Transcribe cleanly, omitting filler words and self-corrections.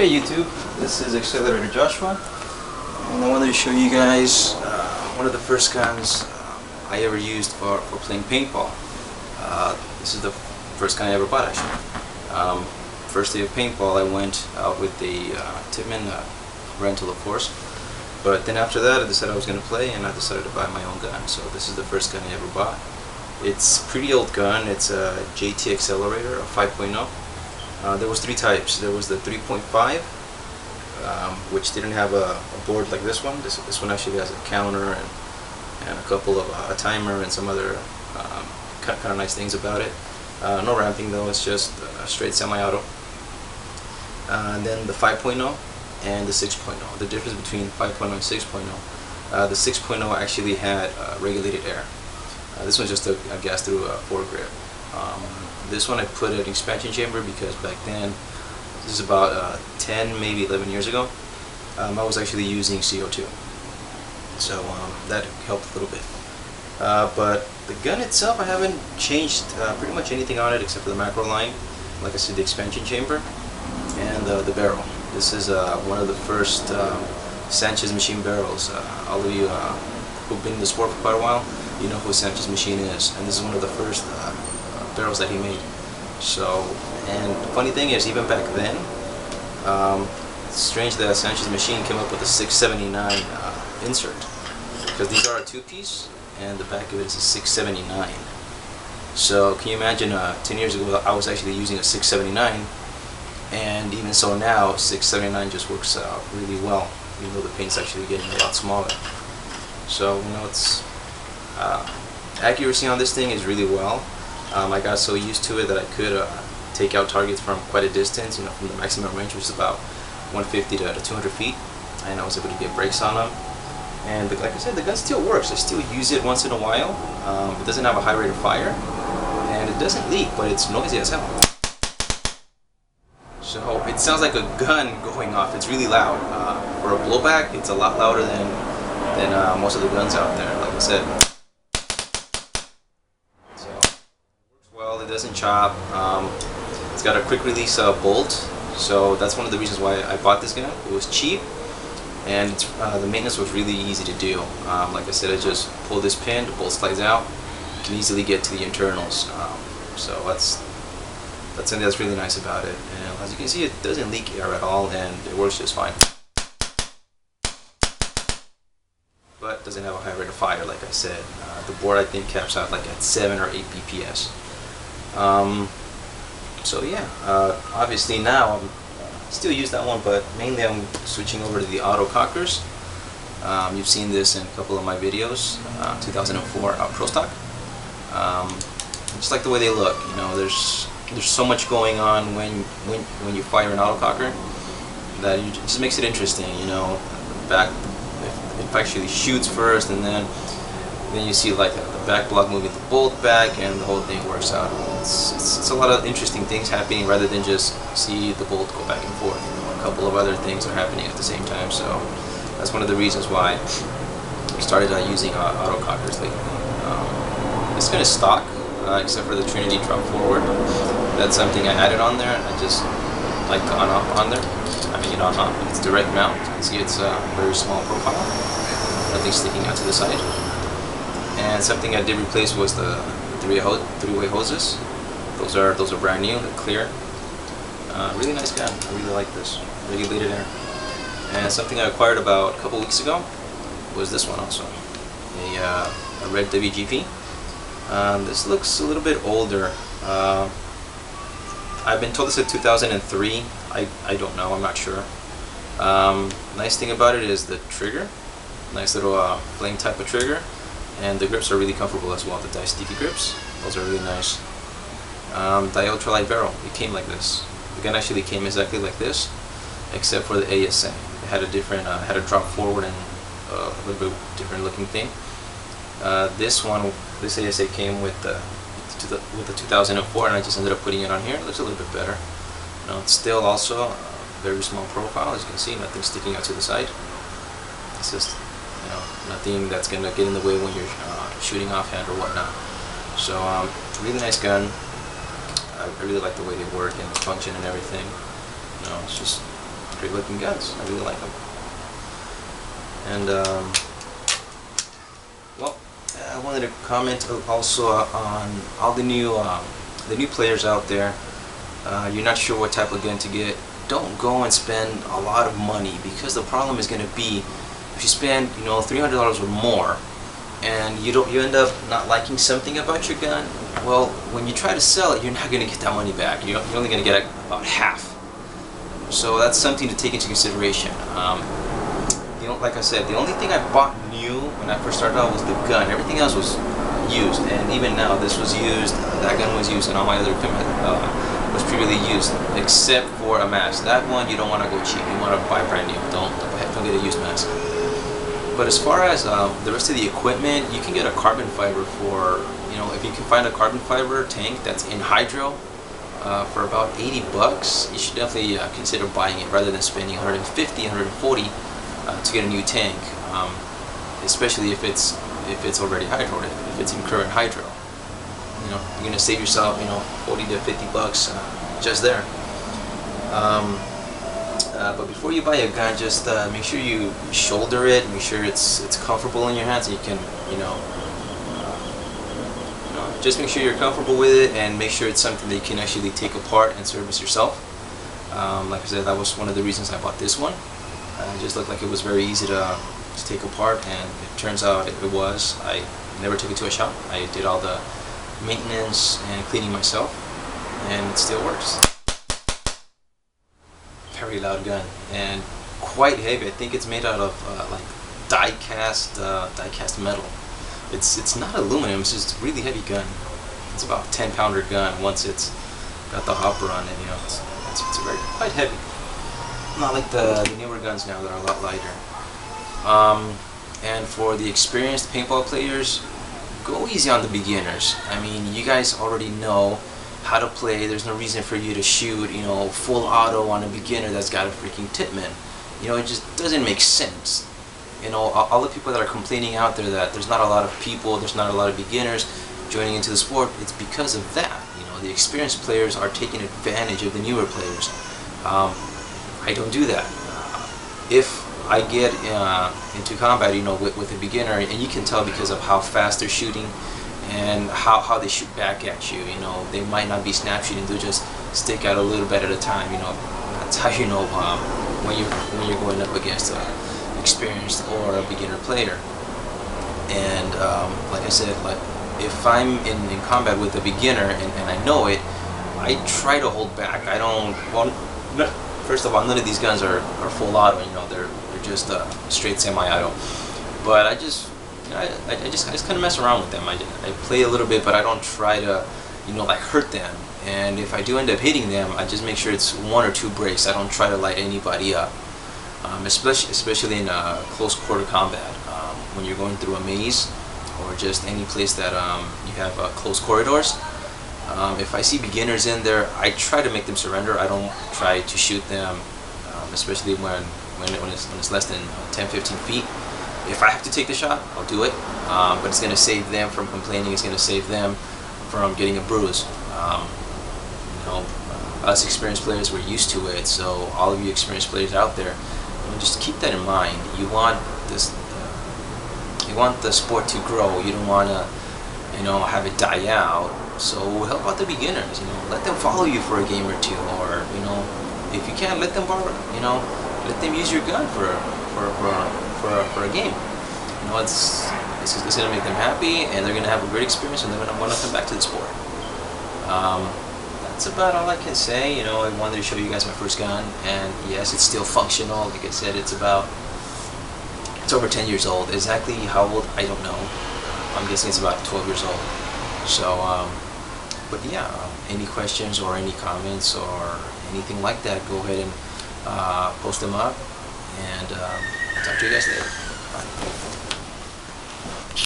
Okay, YouTube, this is Accelerator Joshua, and I wanted to show you guys one of the first guns I ever used for playing paintball. This is the first gun I ever bought, actually. First day of paintball, I went out with the Tippmann rental, of course, but then after that I decided I was going to play, and I decided to buy my own gun. So this is the first gun I ever bought. It's a pretty old gun. It's a JT Accelerator, a 5.0. There was three types. There was the 3.5, which didn't have a board like this one. This one actually has a counter and a couple of a timer and some other kind of nice things about it. No ramping though. It's just a straight semi-auto. And then the 5.0 and the 6.0. The difference between 5.0 and 6.0. The 6.0 actually had regulated air. This one's just a gas through a foregrip. This one I put an expansion chamber because back then, this is about 10, maybe 11 years ago, I was actually using CO2. So that helped a little bit. But the gun itself, I haven't changed pretty much anything on it except for the macro line. Like I said, the expansion chamber and the barrel. This is one of the first Sanchez machine barrels. All of you who've been in the sport for quite a while, you know who Sanchez machine is, and this is one of the first barrels that he made. So, and the funny thing is, even back then, it's strange that Sanchez machine came up with a 679 insert, because these are a two-piece and the back of it is a 679. So can you imagine 10 years ago I was actually using a 679, and even so now 679 just works out really well, even though the paint's actually getting a lot smaller. So you know, it's accuracy on this thing is really well. I got so used to it that I could take out targets from quite a distance, you know, from the maximum range, which is about 150 to 200 feet, and I was able to get breaks on them. And like I said, the gun still works. I still use it once in a while. It doesn't have a high rate of fire, and it doesn't leak, but it's noisy as hell. So it sounds like a gun going off. It's really loud. For a blowback, it's a lot louder than most of the guns out there, like I said. Well, it doesn't chop. It's got a quick release bolt, so that's one of the reasons why I bought this gun. It was cheap, and the maintenance was really easy to do. Like I said, I just pull this pin, the bolt slides out, you can easily get to the internals. So that's something that's really nice about it. And as you can see, it doesn't leak air at all, and it works just fine. But doesn't have a high rate of fire, like I said. The board, I think, caps out like at 7 or 8 BPS. So yeah, obviously now I'm still use that one, but mainly I'm switching over to the auto cockers. You've seen this in a couple of my videos. 2004 Pro Stock. Just like the way they look, you know, there's so much going on when you fire an auto cocker that it just makes it interesting, you know. Back, it actually shoots first, and then you see like the back block moving the bolt back, and the whole thing works out. It's a lot of interesting things happening rather than just see the bolt go back and forth. You know, a couple of other things are happening at the same time. So that's one of the reasons why we started using auto cockers lately. This gun is stock, except for the Trinity drop forward. That's something I added on there. I just like to on-off on there. I mean, on-off. It's direct mount. You can see it's a very small profile. Nothing sticking out to the side. And something I did replace was the three-way hoses. Those are brand new. They're clear. Really nice gun. I really like this. Regulated air. And something I acquired about a couple weeks ago was this one also, a red WGP. This looks a little bit older. I've been told this is 2003. I don't know. I'm not sure. Nice thing about it is the trigger. Nice little flame type of trigger. And the grips are really comfortable as well, the die sticky grips. Those are really nice. The ultralight barrel, it came like this. The gun actually came exactly like this, except for the ASA. It had a different, had a drop forward and a little bit different looking thing. This ASA came with the 2004, and I just ended up putting it on here. It looks a little bit better. You know, it's still also a very small profile, as you can see, nothing sticking out to the side. It's just, you know, nothing that's going to get in the way when you're shooting offhand or whatnot. So really nice gun. I really like the way they work and the function and everything. You know, it's just great looking guns. I really like them. And well, I wanted to comment also on all the new players out there. You're not sure what type of gun to get. Don't go and spend a lot of money, because the problem is going to be if you spend $300 or more and you end up not liking something about your gun. Well, when you try to sell it, you're not going to get that money back. You're only going to get about half. So that's something to take into consideration. Like I said, the only thing I bought new when I first started out was the gun. Everything else was used, and even now this was used. That gun was used, and all my other equipment was previously used, except for a mask. That one you don't want to go cheap. You want to buy brand new. Don't get a used mask. But as far as the rest of the equipment, you can get a carbon fiber for, if you can find a carbon fiber tank that's in hydro for about 80 bucks, you should definitely consider buying it rather than spending 150, 140 to get a new tank, especially if it's already hydro, if it's in current hydro. You're gonna save yourself 40 to 50 bucks just there. But before you buy a gun, just make sure you shoulder it, make sure it's comfortable in your hands, so you can just make sure you're comfortable with it, and make sure it's something that you can actually take apart and service yourself. Like I said, that was one of the reasons I bought this one. It just looked like it was very easy to take apart, and it turns out it was. I never took it to a shop. I did all the maintenance and cleaning myself, and it still works. Very loud gun, and quite heavy. I think it's made out of like die-cast metal. It's not aluminum. It's just a really heavy gun. It's about a 10-pounder gun once it's got the hopper on it. It's very quite heavy. Not like the newer guns now that are a lot lighter. And for the experienced paintball players, go easy on the beginners. I mean, you guys already know how to play. There's no reason for you to shoot, full auto on a beginner that's got a freaking Tipman. It just doesn't make sense. All the people that are complaining out there that there's not a lot of people, there's not a lot of beginners joining into the sport, it's because of that. The experienced players are taking advantage of the newer players. I don't do that. If I get into combat, with a beginner, and you can tell because of how fast they're shooting and how they shoot back at you. They might not be snap shooting; they'll just stick out a little bit at a time. That's how you know when you're going up against an experienced or a beginner player. And like I said, if I'm in combat with a beginner and I know it, I try to hold back. I don't. Well, first of all, none of these guns are full auto. They're just straight semi-auto. But I just kind of mess around with them. I play a little bit, but I don't try to hurt them. And if I do end up hitting them, I just make sure it's 1 or 2 breaks. I don't try to light anybody up, especially in close quarter combat. When you're going through a maze or just any place that you have close corridors. If I see beginners in there, I try to make them surrender. I don't try to shoot them, especially when it's less than 10-15 feet. If I have to take the shot, I'll do it. But it's going to save them from complaining. It's going to save them from getting a bruise. Us experienced players, we're used to it. So all of you experienced players out there, just keep that in mind. You want the sport to grow. You don't want to, have it die out. So help out the beginners. Let them follow you for a game or two, or if you can, let them borrow. Let them use your gun for a game. It's going to make them happy, and they're going to have a great experience, and they're going to want to come back to the sport. That's about all I can say. I wanted to show you guys my first gun, and yes, it's still functional. Like I said, it's over 10 years old. Exactly how old, I don't know. I'm guessing it's about 12 years old. So, but yeah, any questions or any comments or anything like that, go ahead and post them up, and I'll talk to you guys later. Bye.